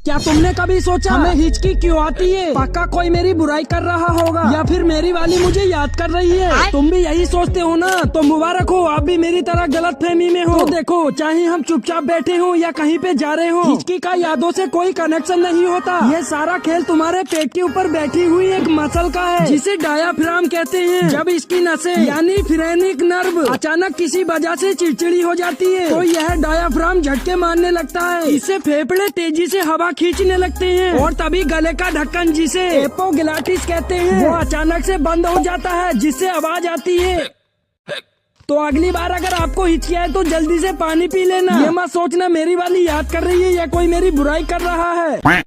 क्या तुमने कभी सोचा हमें हिचकी क्यों आती है? पक्का कोई मेरी बुराई कर रहा होगा या फिर मेरी वाली मुझे याद कर रही है। तुम भी यही सोचते हो ना, तो मुबारक हो, आप भी मेरी तरह गलतफहमी में हो। तो देखो, चाहे हम चुपचाप बैठे हो या कहीं पे जा रहे हो, हिचकी का यादों से कोई कनेक्शन नहीं होता। ये सारा खेल तुम्हारे पेट के ऊपर बैठी हुई एक मसल का है, जिसे डायाफ्राम कहते हैं। जब इसकी नसें यानी फ्रेनिक नर्व अचानक किसी वजह से चिड़चिड़ी हो जाती है, तो यह डायाफ्राम झटके मारने लगता है। इससे फेफड़े तेजी से हवा खींचने लगते हैं और तभी गले का ढक्कन, जिसे एपोग्लॉटिस कहते हैं, वो अचानक से बंद हो जाता है, जिससे आवाज आती है। तो अगली बार अगर आपको हिचकी आए तो जल्दी से पानी पी लेना। ये मत सोचना मेरी वाली याद कर रही है या कोई मेरी बुराई कर रहा है।